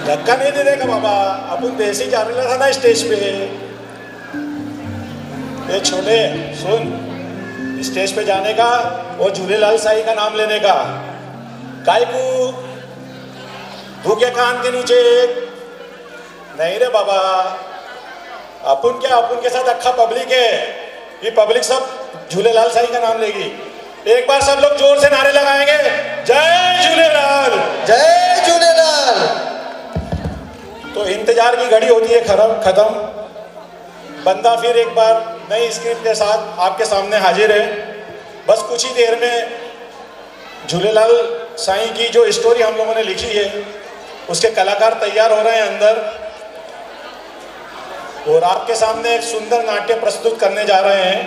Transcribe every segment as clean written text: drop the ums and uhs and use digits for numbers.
धक्का नहीं दे देगा बाबा, अपन देसी जा रहा था ना स्टेज पे। ये छोटे सुन, स्टेज पे जाने का और झूलेलाल साईं का नाम लेने का। काय को तू क्या कान के नीचे? नहीं रे बाबा, अपन क्या, अपन के साथ अक्खा पब्लिक है, ये पब्लिक सब झूलेलाल साईं का नाम लेगी। एक बार सब लोग जोर से नारे लगाएंगे, जय झूलेलाल, जय झूलेलाल। तो इंतजार की घड़ी होती है खत्म। बंदा फिर एक बार नई स्क्रिप्ट के साथ आपके सामने हाजिर है। बस कुछ ही देर में झूलेलाल साईं की जो स्टोरी हम लोगों ने लिखी है, उसके कलाकार तैयार हो रहे हैं अंदर, और आपके सामने एक सुंदर नाट्य प्रस्तुत करने जा रहे हैं।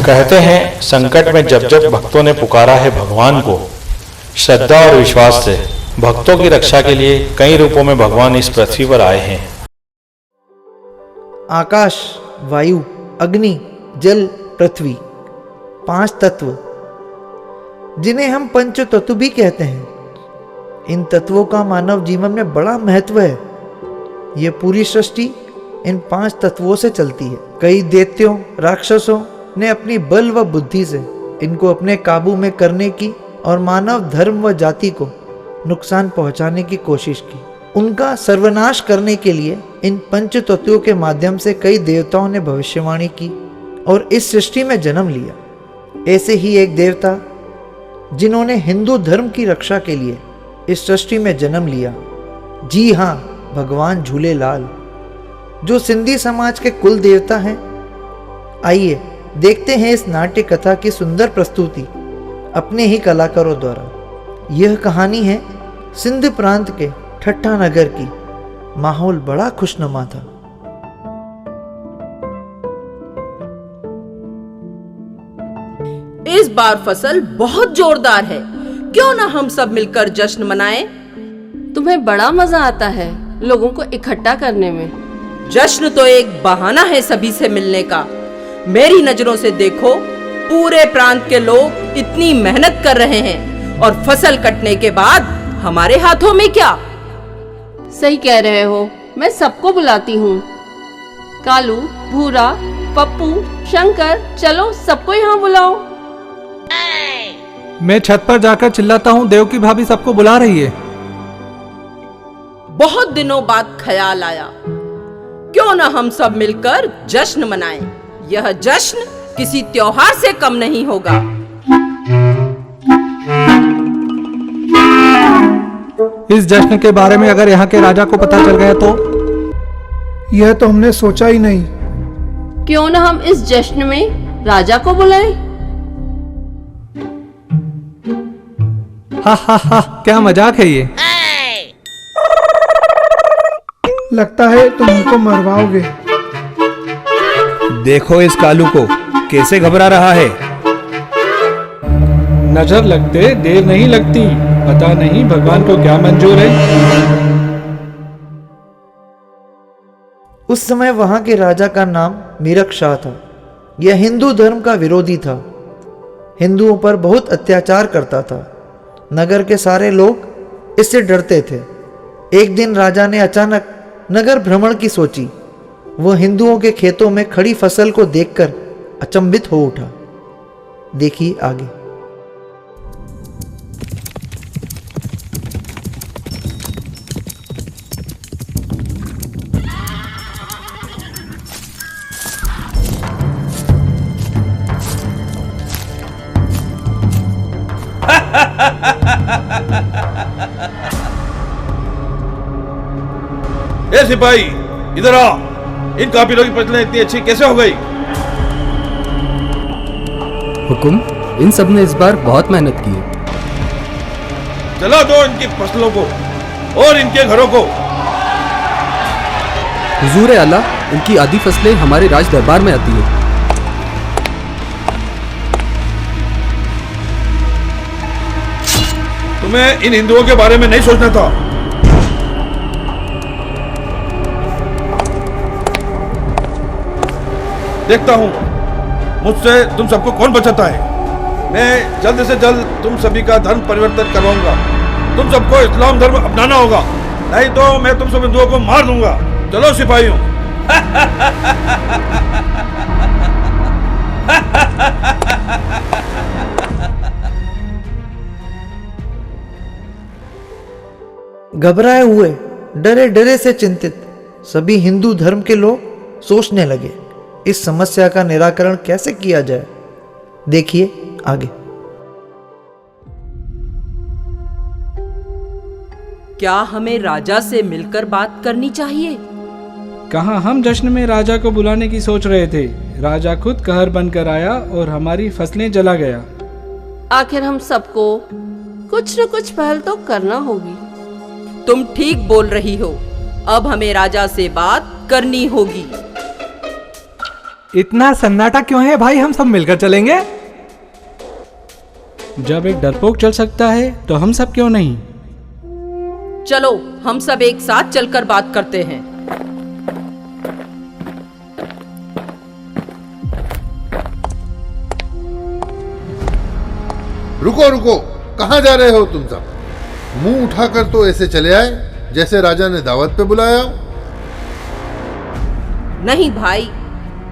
कहते हैं संकट में जब जब भक्तों ने पुकारा है भगवान को, श्रद्धा और विश्वास से भक्तों की रक्षा के लिए कई रूपों में भगवान इस पृथ्वी पर आए हैं। आकाश, वायु, अग्नि, जल, पृथ्वी, 5 तत्व जिन्हें हम पंच तत्व भी कहते हैं। इन तत्वों का मानव जीवन में बड़ा महत्व है। ये पूरी सृष्टि इन 5 तत्वों से चलती है। कई दैत्यों, राक्षसों ने अपनी बल व बुद्धि से इनको अपने काबू में करने की और मानव धर्म व जाति को नुकसान पहुंचाने की कोशिश की। उनका सर्वनाश करने के लिए इन पंच तत्वों के माध्यम से कई देवताओं ने भविष्यवाणी की और इस सृष्टि में जन्म लिया। ऐसे ही एक देवता जिन्होंने हिंदू धर्म की रक्षा के लिए इस सृष्टि में जन्म लिया, जी हाँ, भगवान झूलेलाल, जो सिंधी समाज के कुल देवता हैं। आइए देखते हैं इस नाट्य कथा की सुंदर प्रस्तुति अपने ही कलाकारों द्वारा। यह कहानी है सिंध प्रांत के ठट्ठा नगर की। माहौल बड़ा खुशनुमा था। इस बार फसल बहुत जोरदार है, क्यों ना हम सब मिलकर जश्न मनाएं? तुम्हें बड़ा मजा आता है लोगों को इकट्ठा करने में। जश्न तो एक बहाना है सभी से मिलने का। मेरी नजरों से देखो, पूरे प्रांत के लोग इतनी मेहनत कर रहे हैं और फसल कटने के बाद हमारे हाथों में क्या? सही कह रहे हो, मैं सबको बुलाती हूँ। कालू, भूरा, पप्पू, शंकर, चलो सबको यहाँ बुलाओ। मैं छत पर जाकर चिल्लाता हूँ, देव की भाभी सबको बुला रही है। बहुत दिनों बाद ख्याल आया, क्यों ना हम सब मिलकर जश्न मनाएं। यह जश्न किसी त्योहार से कम नहीं होगा। इस जश्न के बारे में अगर यहाँ के राजा को पता चल गया तो? यह तो हमने सोचा ही नहीं। क्यों ना हम इस जश्न में राजा को बुलाएं? हा हा हा, क्या मजाक है ये। लगता है तुम हमको मरवाओगे। देखो इस कालू को कैसे घबरा रहा है। नजर लगते देर नहीं लगती, पता नहीं भगवान को क्या मंजूर है। उस समय वहां के राजा का नाम मीरक शाह था। यह हिंदू धर्म का विरोधी था, हिंदुओं पर बहुत अत्याचार करता था। नगर के सारे लोग इससे डरते थे। एक दिन राजा ने अचानक नगर भ्रमण की सोची। वह हिंदुओं के खेतों में खड़ी फसल को देखकर अचंभित हो उठा। देखिए आगे। ए सिपाही, इधर आ। इन काफिलों की फसलें इतनी अच्छी कैसे हो गई? हुकुम, इन सब ने इस बार बहुत मेहनत की है। चला दो इनकी फसलों को और इनके घरों को। हुजूर आला, इनकी आधी फसलें हमारे राज दरबार में आती है। तुम्हें इन हिंदुओं के बारे में नहीं सोचना था। देखता हूं मुझसे तुम सबको कौन बचाता है। मैं जल्द से जल्द तुम सभी का धर्म परिवर्तन करवाऊंगा तुम सबको इस्लाम धर्म अपनाना होगा, नहीं तो मैं तुम सब हिंदुओं को मार दूंगा। चलो सिपाहियों। घबराए हुए, डरे डरे से चिंतित सभी हिंदू धर्म के लोग सोचने लगे इस समस्या का निराकरण कैसे किया जाए। देखिए आगे। क्या हमें राजा से मिलकर बात करनी चाहिए? कहाँ हम जश्न में राजा को बुलाने की सोच रहे थे। राजा खुद कहर बनकर आया और हमारी फसलें जला गया। आखिर हम सबको कुछ न कुछ पहल तो करना होगी। तुम ठीक बोल रही हो, अब हमें राजा से बात करनी होगी। इतना सन्नाटा क्यों है भाई? हम सब मिलकर चलेंगे। जब एक डरपोक चल सकता है तो हम सब क्यों नहीं? चलो हम सब एक साथ चलकर बात करते हैं। रुको रुको, कहाँ जा रहे हो तुम सब? मुंह उठाकर तो ऐसे चले आए जैसे राजा ने दावत पे बुलाया। नहीं भाई,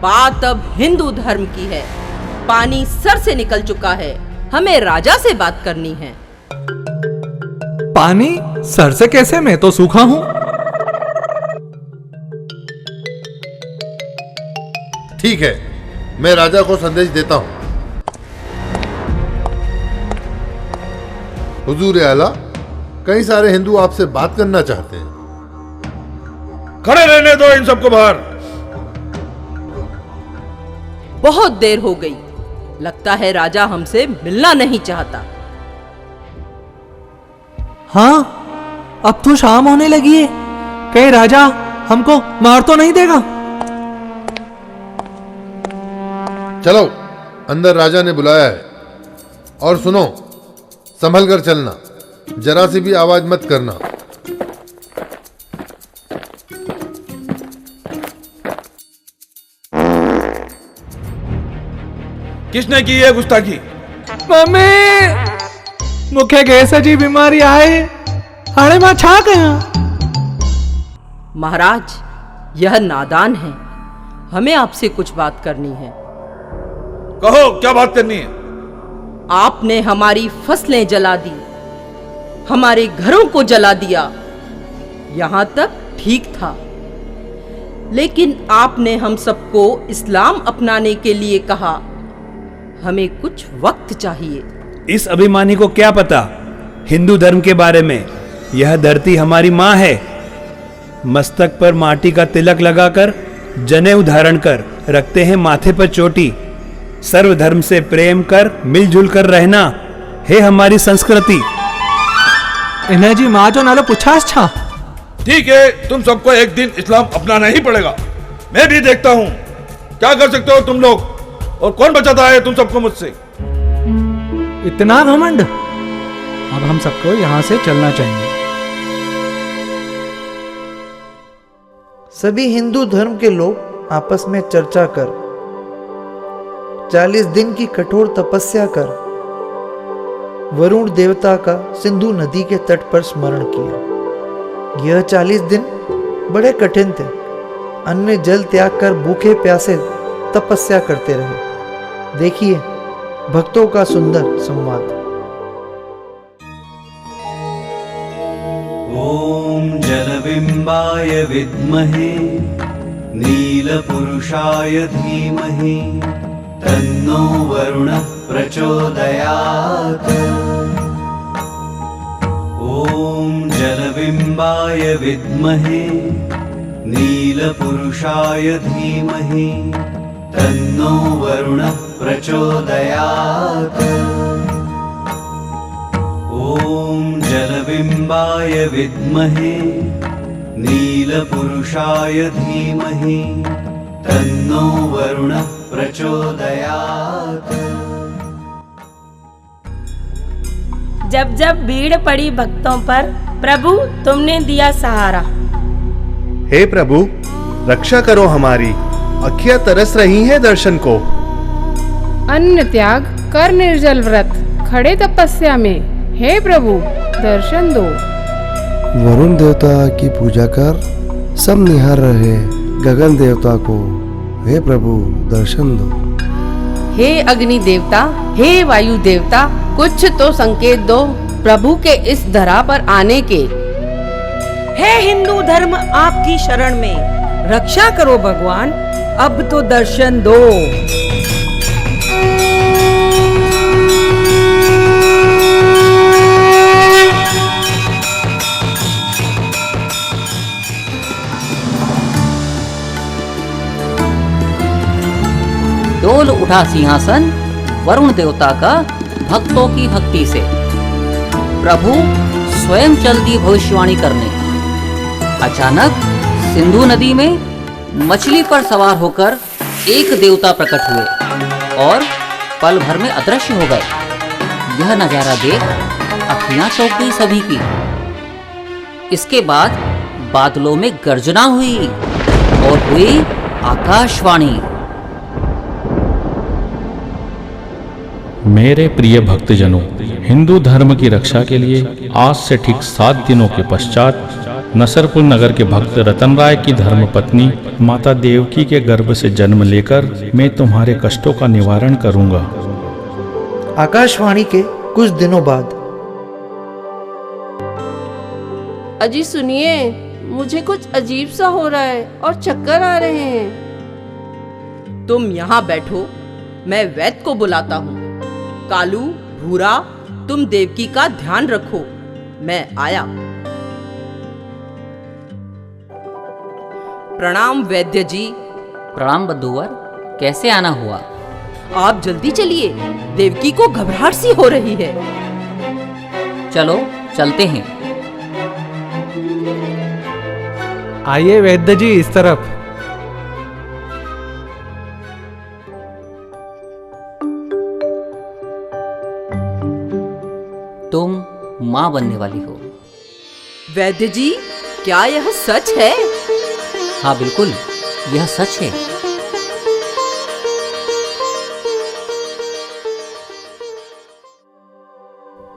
बात अब हिंदू धर्म की है। पानी सर से निकल चुका है, हमें राजा से बात करनी है। पानी सर से कैसे? मैं तो सूखा हूं। ठीक है, मैं राजा को संदेश देता हूं। हुजूर आला, कई सारे हिंदू आपसे बात करना चाहते हैं। खड़े रहने दो इन सबको बाहर। बहुत देर हो गई, लगता है राजा हमसे मिलना नहीं चाहता। हाँ, अब तो शाम होने लगी है। कहीं राजा हमको मार तो नहीं देगा? चलो, अंदर राजा ने बुलाया है। और सुनो, संभल कर चलना, जरा सी भी आवाज मत करना। किसने की है गुस्ताखी? मम्मी, मुखे कैसे जी बीमारी आए, हाड़े मां छा गया। महाराज, यह नादान है, हमें आपसे कुछ बात करनी है। कहो, क्या बात करनी है? आपने हमारी फसलें जला दी, हमारे घरों को जला दिया। यहां तक ठीक था, लेकिन आपने हम सबको इस्लाम अपनाने के लिए कहा। हमें कुछ वक्त चाहिए। इस अभिमानी को क्या पता हिंदू धर्म के बारे में? यह धरती हमारी माँ है। मस्तक पर माटी का तिलक लगाकर, जनेऊ धारण कर, रखते हैं माथे पर चोटी। सर्वधर्म से प्रेम कर, मिलजुल कर रहना है हमारी संस्कृति। इन्हें जी माँ जो नालो पुछास छा। ठीक है, तुम सबको एक दिन इस्लाम अपनाना ही पड़ेगा। मैं भी देखता हूँ क्या कर सकते हो तुम लोग, और कौन बचाता है तुम सबको मुझसे। इतना घमंड? अब हम सबको यहां से चलना चाहिए। सभी हिंदू धर्म के लोग आपस में चर्चा कर 40 दिन की कठोर तपस्या कर वरुण देवता का सिंधु नदी के तट पर स्मरण किया। यह 40 दिन बड़े कठिन थे। अन्न जल त्याग कर भूखे प्यासे तपस्या करते रहे। देखिए भक्तों का सुंदर संवाद। ओम जलबिंबाय विद्महे नीलपुरुषाय धीमहि तन्नो वरुणः प्रचोदयात्। ओम जलबिंबाय विद्महे नीलपुरुषाय धीमहि तन्नो वरुणः प्रचोदयात्। ओम जलबिंबाय विद्महे नीलपुरुषाय धीमहि तन्नो वरुणः प्रचोदयात्। जब जब भीड़ पड़ी भक्तों पर, प्रभु तुमने दिया सहारा। हे प्रभु, रक्षा करो हमारी, अखियां तरस रही हैं दर्शन को। अन्न त्याग कर निर्जल व्रत, खड़े तपस्या में, हे प्रभु दर्शन दो। वरुण देवता की पूजा कर सब निहार रहे गगन देवता को, हे प्रभु दर्शन दो। हे अग्नि देवता, हे वायु देवता, कुछ तो संकेत दो प्रभु के इस धरा पर आने के। हे हिंदू धर्म आपकी शरण में, रक्षा करो भगवान, अब तो दर्शन दो। डोल उठा सिंहासन वरुण देवता का भक्तों की भक्ति से। प्रभु स्वयं चल दी भविष्यवाणी करने। अचानक सिंधु नदी में मछली पर सवार होकर एक देवता प्रकट हुए और पल भर में अदृश्य हो गए। यह नजारा देख अखियां चौंक गई सभी की। इसके बाद बादलों में गर्जना हुई और हुई आकाशवाणी। मेरे प्रिय भक्तजनों, हिंदू धर्म की रक्षा के लिए आज से ठीक 7 दिनों के पश्चात नसरपुर नगर के भक्त रतन राय की धर्मपत्नी माता देवकी के गर्भ से जन्म लेकर मैं तुम्हारे कष्टों का निवारण करूंगा। आकाशवाणी के कुछ दिनों बाद। अजी सुनिए, मुझे कुछ अजीब सा हो रहा है और चक्कर आ रहे हैं। तुम यहाँ बैठो, मैं वैद्य को बुलाता हूँ। कालू, भूरा, तुम देवकी का ध्यान रखो, मैं आया। प्रणाम वैद्य जी। प्रणाम बद्दूवर, कैसे आना हुआ? आप जल्दी चलिए, देवकी को घबराहट सी हो रही है। चलो चलते हैं। आइए वैद्य जी, इस तरफ। तुम माँ बनने वाली हो। वैद्य जी, क्या यह सच है? हाँ बिल्कुल, यह सच है।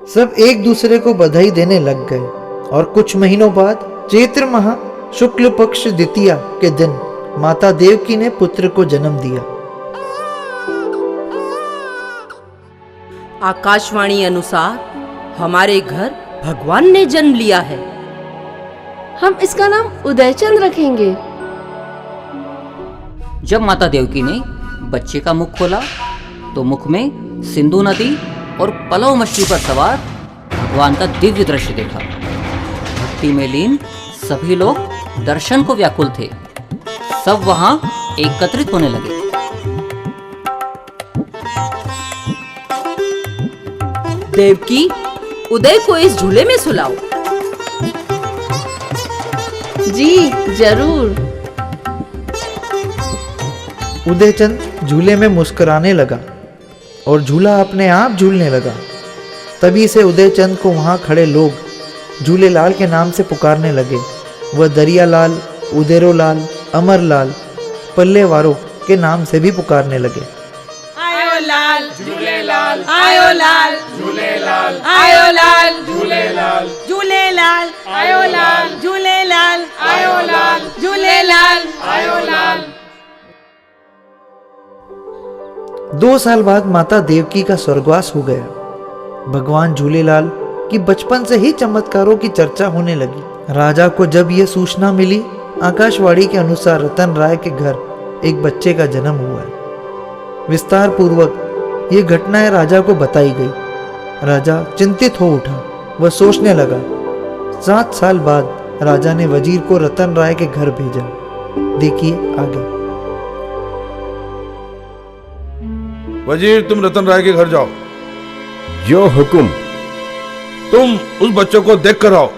सब एक दूसरे को बधाई देने लग गए और कुछ महीनों बाद चैत्र माह शुक्ल पक्ष द्वितीया के दिन माता देवकी ने पुत्र को जन्म दिया। आकाशवाणी अनुसार हमारे घर भगवान ने जन्म लिया है। हम इसका नाम उदयचंद रखेंगे। जब माता देवकी ने बच्चे का मुख खोला तो मुख में सिंधु नदी और पलव मछली पर सवार भगवान का दिव्य दृश्य देखा। भक्ति में लीन सभी लोग दर्शन को व्याकुल थे। सब वहां एकत्रित होने लगे। देवकी, उदय को इस झूले में सुलाओ। जी जरूर। उदयचंद झूले में मुस्कुराने लगा और झूला अपने आप झूलने लगा। तभी से उदयचंद को वहां खड़े लोग झूलेलाल के नाम से पुकारने लगे। वह दरियालाल, उदेरोलाल, अमरलाल, पल्लेवारों के नाम से भी पुकारने लगे। आयो लाल झूलेलाल, आयो लाल झूलेलाल, आयो लाल झूलेलाल, झूलेलाल, आयो लाल झूलेलाल, आयो लाल झूलेलाल, आयो लाल। 2 साल बाद माता देवकी का स्वर्गवास हो गया। भगवान झूलेलाल की बचपन से ही चमत्कारों की चर्चा होने लगी। राजा को जब यह सूचना मिली, आकाशवाणी के अनुसार रतन राय के घर एक बच्चे का जन्म हुआ है। विस्तार पूर्वक ये घटनाएं राजा को बताई गई। राजा चिंतित हो उठा। वह सोचने लगा। 7 साल बाद राजा ने वजीर को रतन राय के घर भेजा। देखिए आगे। वजीर, तुम रतन राय के घर जाओ। जो हुकुम। तुम उस बच्चों को देख कर आओ।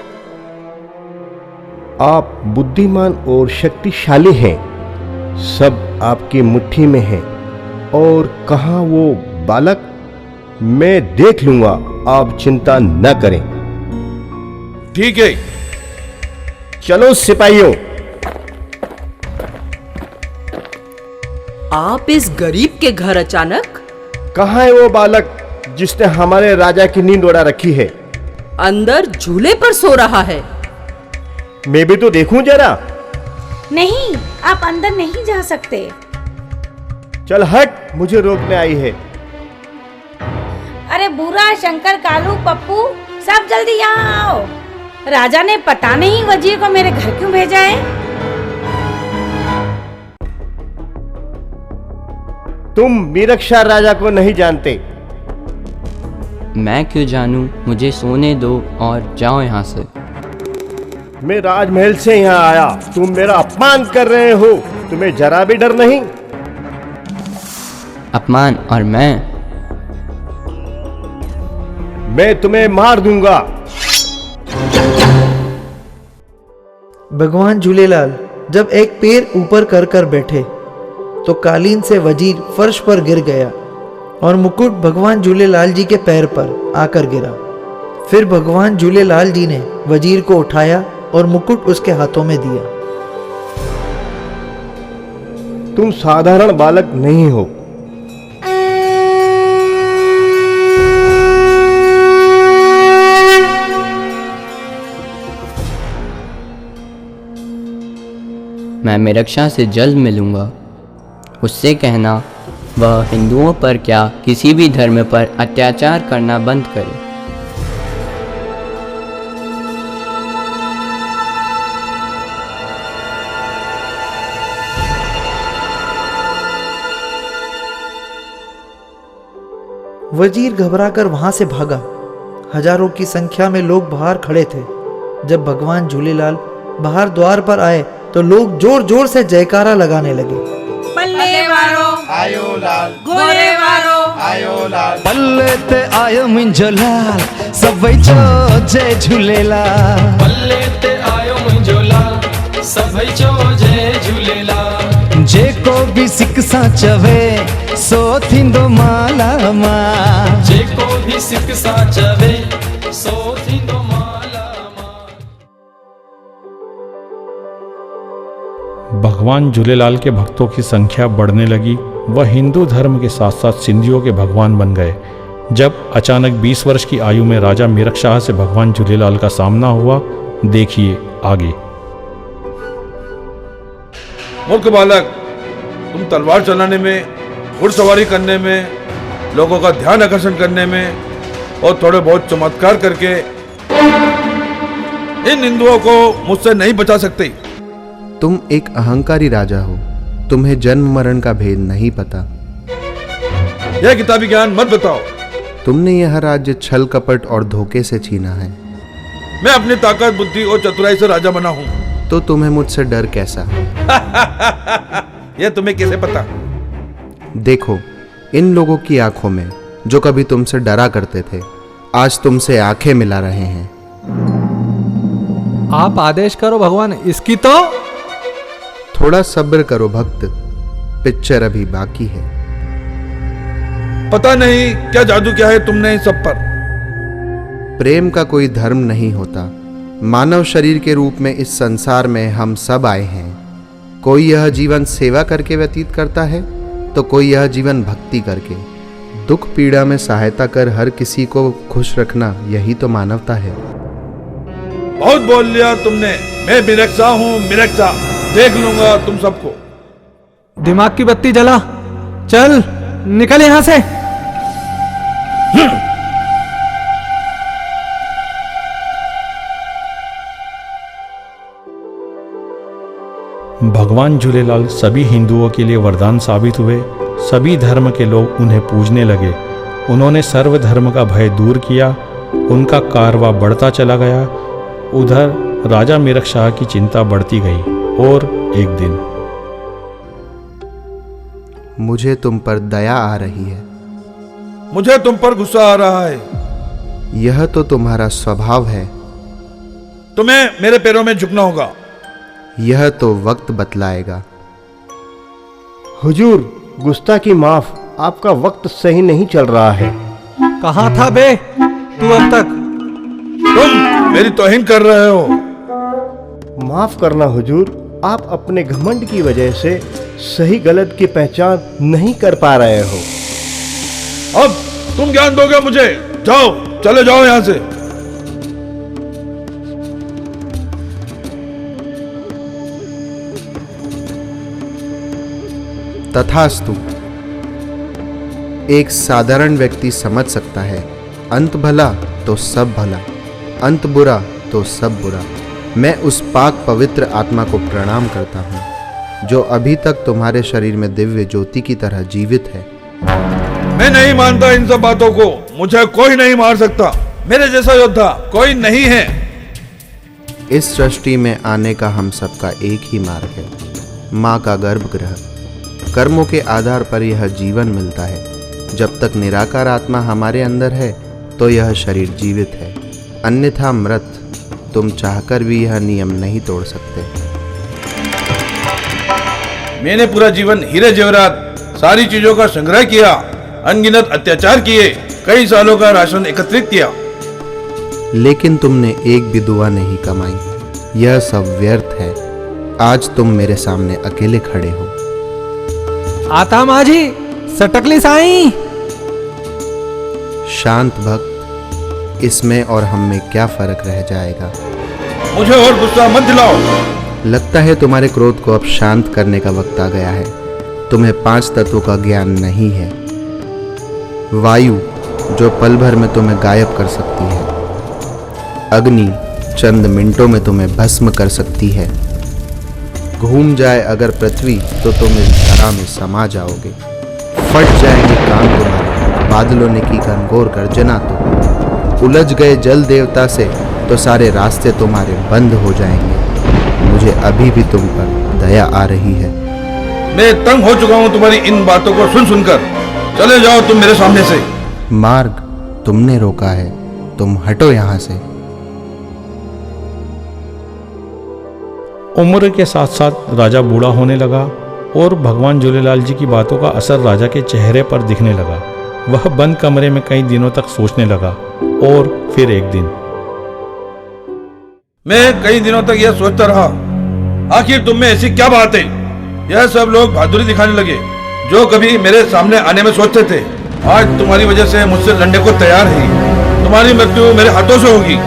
आप बुद्धिमान और शक्तिशाली हैं। सब आपकी मुट्ठी में है। और कहाँ वो बालक? मैं देख लूंगा, आप चिंता न करें। ठीक है। चलो सिपाहियों। आप इस गरीब के घर अचानक? कहाँ है वो बालक जिसने हमारे राजा की नींद उड़ा रखी है? अंदर झूले पर सो रहा है। मैं भी तो देखूं जरा। नहीं, आप अंदर नहीं जा सकते। चल हट, मुझे रोकने आई है। अरे बूढ़ा, शंकर, कालू, पप्पू, सब जल्दी यहाँ आओ। राजा ने पता नहीं वजीर को मेरे घर क्यों भेजा है। तुम मीरक्षा राजा को नहीं जानते। मैं क्यों जानूं, मुझे सोने दो और जाओ यहाँ से। मैं राजमहल से यहाँ आया, तुम मेरा अपमान कर रहे हो। तुम्हें जरा भी डर नहीं? अपमान? और मैं तुम्हें मार दूंगा। भगवान झूलेलाल जब एक पैर ऊपर कर कर बैठे तो कालीन से वजीर फर्श पर गिर गया और मुकुट भगवान झूलेलाल जी के पैर पर आकर गिरा। फिर भगवान झूलेलाल जी ने वजीर को उठाया और मुकुट उसके हाथों में दिया। तुम साधारण बालक नहीं हो। मैं मीरक्षा से जल्द मिलूंगा। उससे कहना वह हिंदुओं पर क्या किसी भी धर्म पर अत्याचार करना बंद करे। वजीर घबराकर वहां से भागा। हजारों की संख्या में लोग बाहर खड़े थे। जब भगवान झूलेलाल बाहर द्वार पर आए तो लोग जोर जोर से जयकारा लगाने लगे। बल्ले वारो आयो लाल, घोड़े वारो आयो लाल, बल्ले ते आयो मुंहिंजो लाल, सभई जो जय झूलेलाल। बल्ले ते आयो मुंहिंजो लाल, सभई जो जय झूलेलाल। जेको भी सिक सां चवे सो थींदो माला माल। जेको भी सिक सां चवे सो थींदो माला। भगवान झूलेलाल के भक्तों की संख्या बढ़ने लगी। वह हिंदू धर्म के साथ साथ सिंधियों के भगवान बन गए। जब अचानक 20 वर्ष की आयु में राजा मीरक्षा से भगवान झूलेलाल का सामना हुआ, देखिए आगे। मूर्ख बालक, तुम तलवार चलाने में, घुड़सवारी करने में, लोगों का ध्यान आकर्षण करने में और थोड़े बहुत चमत्कार करके इन हिंदुओं को मुझसे नहीं बचा सकते। तुम एक अहंकारी राजा हो, तुम्हें जन्म मरण का भेद नहीं पता। यह किताबी ज्ञान मत बताओ। तुमने यह राज्य छल कपट और धोखे से छीना है। मैं अपनी ताकत, बुद्धि और चतुराई से राजा बना हूं। तो तुम्हें मुझसे डर कैसा? यह तुम्हें कैसे पता? देखो, इन लोगों की आंखों में जो कभी तुमसे डरा करते थे, आज तुमसे आंखें मिला रहे हैं। आप आदेश करो भगवान, इसकी तो। थोड़ा सब्र करो भक्त, पिक्चर अभी बाकी है। पता नहीं क्या जादू किया है तुमने इन सब पर। प्रेम का कोई धर्म नहीं होता। मानव शरीर के रूप में इस संसार में हम सब आए हैं। कोई यह जीवन सेवा करके व्यतीत करता है तो कोई यह जीवन भक्ति करके। दुख पीड़ा में सहायता कर हर किसी को खुश रखना, यही तो मानवता है। बहुत बोल लिया तुमने। मैं मीरक्षा हूँ, मीरक्षा। देख लूंगा तुम सबको। दिमाग की बत्ती जला, चल निकल यहां से। भगवान झूलेलाल सभी हिंदुओं के लिए वरदान साबित हुए। सभी धर्म के लोग उन्हें पूजने लगे। उन्होंने सर्वधर्म का भय दूर किया। उनका कारवा बढ़ता चला गया। उधर राजा मीरक्षा की चिंता बढ़ती गई और एक दिन मुझे तुम पर दया आ रही है। मुझे तुम पर गुस्सा आ रहा है। यह तो तुम्हारा स्वभाव है। तुम्हें मेरे पैरों में झुकना होगा। यह तो वक्त बतलाएगा। हुजूर, गुस्ताखी माफ, आपका वक्त सही नहीं चल रहा है। कहाँ था बे तू अब तक? तुम मेरी तौहीन कर रहे हो। माफ करना हुजूर, आप अपने घमंड की वजह से सही गलत की पहचान नहीं कर पा रहे हो। अब तुम ज्ञान दोगे मुझे। जाओ, चले जाओ यहां से। तथास्तु। एक साधारण व्यक्ति समझ सकता है, अंत भला तो सब भला, अंत बुरा तो सब बुरा। मैं उस पाक पवित्र आत्मा को प्रणाम करता हूँ जो अभी तक तुम्हारे शरीर में दिव्य ज्योति की तरह जीवित है। मैं नहीं मानता इन सब बातों को। मुझे कोई नहीं मार सकता। मेरे जैसा योद्धा कोई नहीं है। इस सृष्टि में आने का हम सबका एक ही मार्ग है, माँ का गर्भगृह। कर्मों के आधार पर यह जीवन मिलता है। जब तक निराकार आत्मा हमारे अंदर है तो यह शरीर जीवित है, अन्यथा मृत। तुम चाहकर भी यह नियम नहीं तोड़ सकते। मैंने पूरा जीवन हीरे जेवरात सारी चीजों का संग्रह किया, अनगिनत अत्याचार किए, कई सालों का राशन एकत्रित किया, लेकिन तुमने एक भी दुआ नहीं कमाई। यह सब व्यर्थ है। आज तुम मेरे सामने अकेले खड़े हो। आता माझी सटकली साईं। शांत भक्त, इसमें और हम में क्या फर्क रह जाएगा? मुझे और गुस्सा मत दिलाओ। लगता है तुम्हारे क्रोध को अब शांत करने का वक्त आ गया है। तुम्हें 5 तत्वों का ज्ञान नहीं है। वायु जो पल भर में तुम्हें गायब कर सकती है, अग्नि चंद मिनटों में तुम्हें भस्म कर सकती है। घूम जाए अगर पृथ्वी तो तुम इस धरा में समा जाओगे। फट जाएंगे कान तुम्हारे, बादलों ने की घनघोर गर्जना तो। उलझ गए जल देवता से तो सारे रास्ते तुम्हारे बंद हो जाएंगे। मुझे अभी भी तुम पर दया आ रही है। मैं तंग हो चुका हूँ तुम्हारी इन बातों को सुन सुनकर। चले जाओ तुम मेरे सामने से। मार्ग तुमने रोका है, तुम हटो यहाँ से। उम्र के साथ साथ राजा बूढ़ा होने लगा और भगवान झूलेलाल जी की बातों का असर राजा के चेहरे पर दिखने लगा। वह बंद कमरे में कई दिनों तक सोचने लगा और फिर एक दिन मैं कई दिनों तक यह सोचता रहा, आखिर तुम में ऐसी क्या बात है? यह सब लोग बहादुरी दिखाने लगे जो कभी मेरे सामने आने में सोचते थे। आज तुम्हारी वजह से मुझसे लड़ने को तैयार है। तुम्हारी मृत्यु मेरे हाथों से होगी।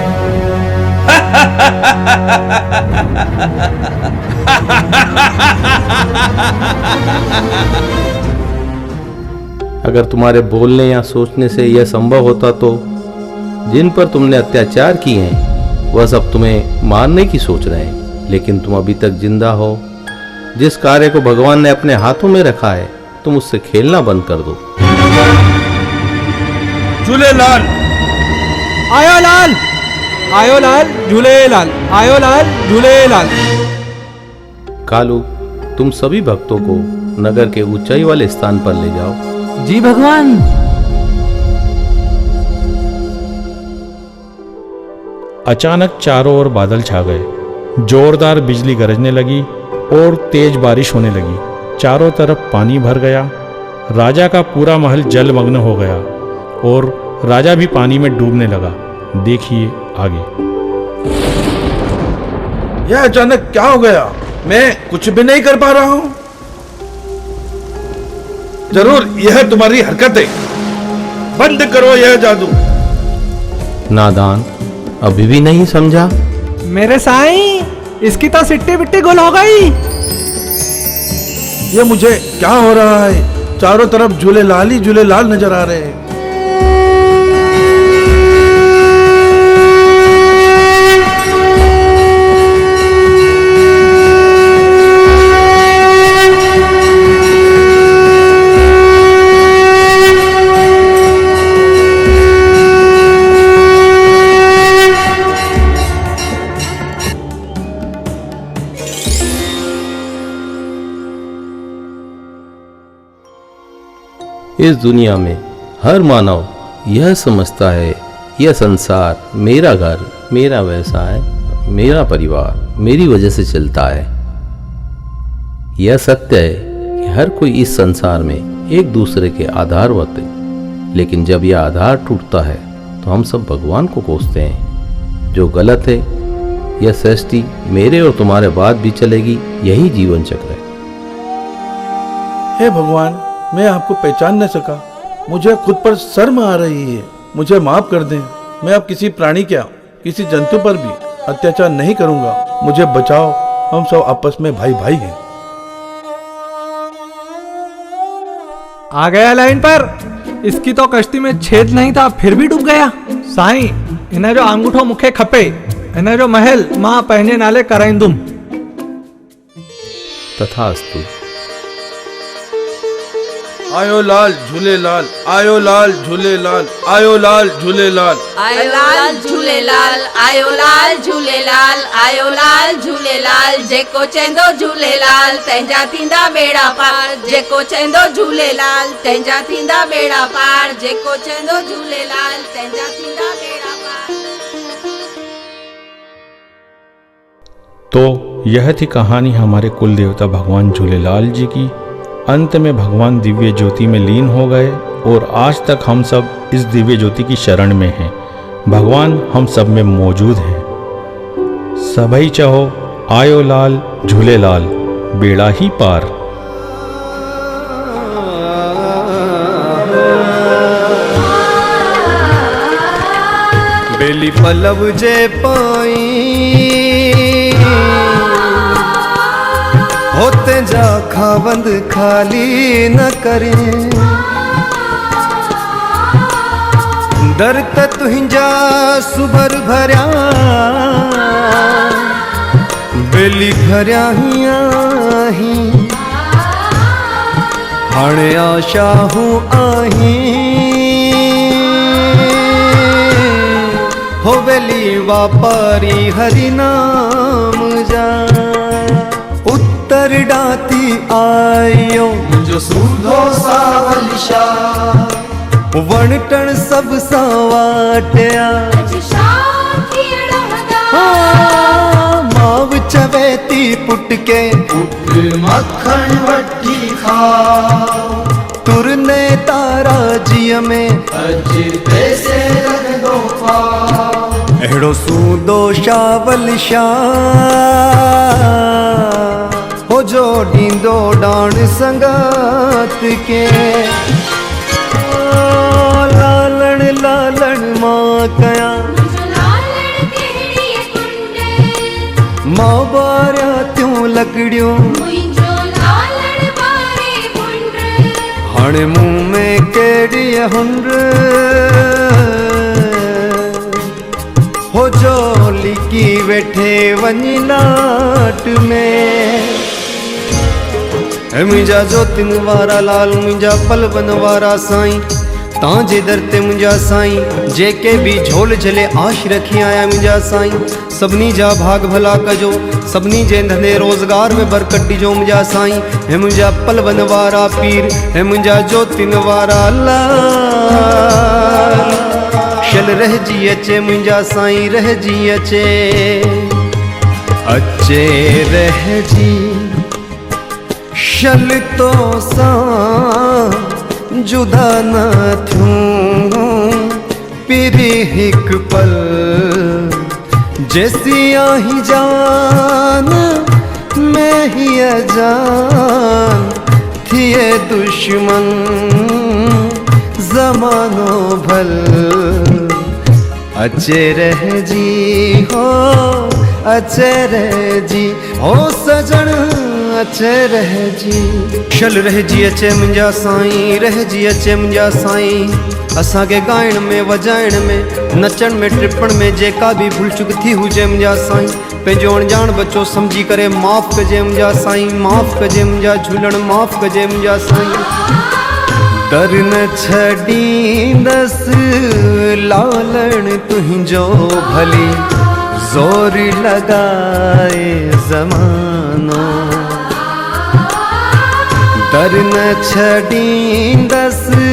अगर तुम्हारे बोलने या सोचने से यह संभव होता तो जिन पर तुमने अत्याचार किए हैं वह सब तुम्हें मारने की सोच रहे हैं, लेकिन तुम अभी तक जिंदा हो। जिस कार्य को भगवान ने अपने हाथों में रखा है तुम उससे खेलना बंद कर दो। झूलेलाल आयो लाल, आयो लाल, झूलेलाल, आयो लाल, झूलेलाल। कालू, तुम सभी भक्तों को नगर के ऊंचाई वाले स्थान पर ले जाओ। जी भगवान। अचानक चारों ओर बादल छा गए। जोरदार बिजली गरजने लगी और तेज बारिश होने लगी। चारों तरफ पानी भर गया। राजा का पूरा महल जलमग्न हो गया और राजा भी पानी में डूबने लगा। देखिए आगे। यह अचानक क्या हो गया? मैं कुछ भी नहीं कर पा रहा हूं। जरूर यह तुम्हारी हरकत है। बंद करो यह जादू। नादान, अभी भी नहीं समझा? मेरे साईं, इसकी तो सिट्टी बिट्टी गुल हो गई। ये मुझे क्या हो रहा है? चारों तरफ झूलेलाल ही झूलेलाल नजर आ रहे हैं। इस दुनिया में हर मानव यह समझता है यह संसार मेरा घर, मेरा व्यवसाय, मेरा परिवार मेरी वजह से चलता है। यह सत्य है कि हर कोई इस संसार में एक दूसरे के आधारवत है, लेकिन जब यह आधार टूटता है तो हम सब भगवान को कोसते हैं। जो गलत है, यह सृष्टि मेरे और तुम्हारे बाद भी चलेगी। यही जीवन चक्र है। हे भगवान, मैं आपको पहचान न सका। मुझे खुद पर शर्म आ रही है। मुझे माफ कर दें। मैं अब किसी प्राणी क्या किसी जंतु पर भी अत्याचार नहीं करूंगा। मुझे बचाओ। हम सब आपस में भाई भाई हैं। आ गया लाइन पर। इसकी तो कश्ती में छेद नहीं था फिर भी डूब गया। साईं, इन्हें जो अंगूठो मुखे खपे, इन्हें जो महल मां पहने नाले कराइंदुम। तथास्तु। आयो लाल झूलेलाल, आयो लाल झूलेलाल, आयो लाल झूलेलाल, आयो लाल झूलेलाल, आयो लाल झूलेलाल, आयो लाल झूलेलाल। जेको चेंदो झूलेलाल तंहिंजा थींदा बेड़ा पार, जेको चेंदो झूलेलाल तंहिंजा थींदा बेड़ा पार, जेको चेंदो झूलेलाल तंहिंजा थींदा बेड़ा पार। तो यह थी कहानी हमारे कुल देवता भगवान झूलेलाल जी की। अंत में भगवान दिव्य ज्योति में लीन हो गए और आज तक हम सब इस दिव्य ज्योति की शरण में हैं। भगवान हम सब में मौजूद हैं। सबई चाहो आयो लाल झूलेलाल, बेड़ा ही पार। बेली पलव जे पाई होते जा खावंद खाली न करें, दर त तुंहिंजा सुबर भरिया बेली भरिया ही आही, हाणे आशा हूँ आही हो बेली वापारी हरि नाम जा। उत्तर डाती आयो जो सूधो सावलिशा, वणटण सब सावाटिया माव चवेती पुट के मक्खन वठी खा, तुरने तारा जिय में अज पैसे लगदो पा, एड़ो सूदो शावलिशा हो जो डींदो डाण संगात के। लालण लालण मां कया मां बारिया त्यों लकड़ियों, हाणे मुंह में केड़ी हुंड्र हो जो लिकी वेठे वञी नाट में। मुंहिंजा जोतिन वारा लाल, मुंहिंजा पलवन वारा साईं, तांजे दर ते मुंहिंजा साईं, जेके भी झोल झले आश रखी आया मुंहिंजा साईं, सभिनी जा भाग भला कजो, सभिनी जे धंधे रोज़गार में बरकत ॾिजो मुंहिंजा साईं। हे मुंहिंजा पलवन वारा पीर, हे मुंहिंजा जोतिन वारा लाल, शल रहजी अचे मुंहिंजा साईं, रहजी अचे, अचे रहजी शल तो सां जुदा न थियूं पिरी हिक पल, जैसी आही जान मैं ही अजान थिए दुश्मन जमानो भल, अचे रहजी हो अचे रहजी हो सजन अचे रहजी। शल रहजी अचे मुंहिंजा साईं, रहजी अचे मुंहिंजा साईं। असांखे ॻाइण में वॼाइण में नचण में टिपण में जेका बि भुल चुक थी हुजे मुंहिंजा साईं, पंहिंजो अणॼाण बचो सम्झी करे माफ़ कजे मुंहिंजा साईं, माफ़ कजे मुंहिंजा झूलण, माफ़ कजे मुंहिंजा साईं। दर न छॾींदसि लालण तुंहिंजो भली, ज़ोर लॻाए ज़मानो, दर न छॾींदसि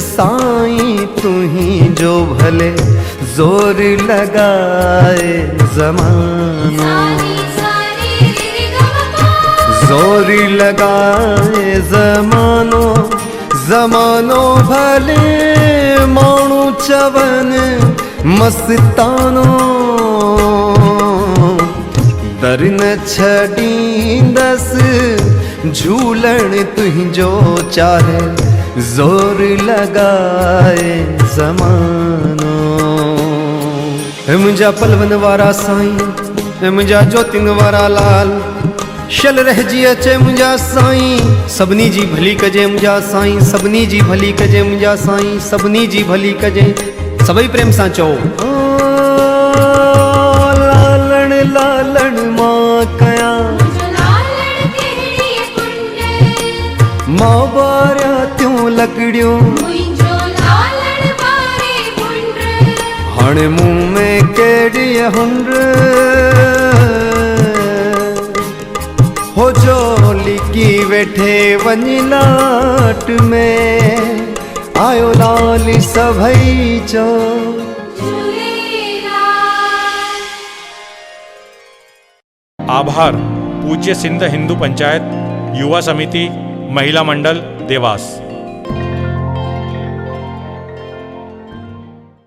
साईं तुंहिंजो भले, ज़ोर लॻाए ज़मानो, ज़ोर लॻाए ज़मानो, ज़मानो भले माण्हू चवनि मस्तानो, दर न छॾींदसि झूलण तुंहिंजो चाहे, ज़ोर लॻाए ज़मानो। हे मुंहिंजा पलवन वारा साईं, हे मुंहिंजा जोतिन वारा लाल, शल रह जी अचे मुंहिंजा साईं सभिनी जी भली कजे मुंहिंजा साईं सभिनी जी भली कजे मुंहिंजा साईं सभिनी जी भली कजे सभई प्रेम सां चओ लालण लालण मां कयां मां बारिया त्यों लकड़ियों हाणे मुंह में केड़ी हुंड हो जो लिकी वेठे वञी लाट में आयो लाल सभई चो आभार पूज्य सिंध हिंदू पंचायत युवा समिति महिला मंडल देवास।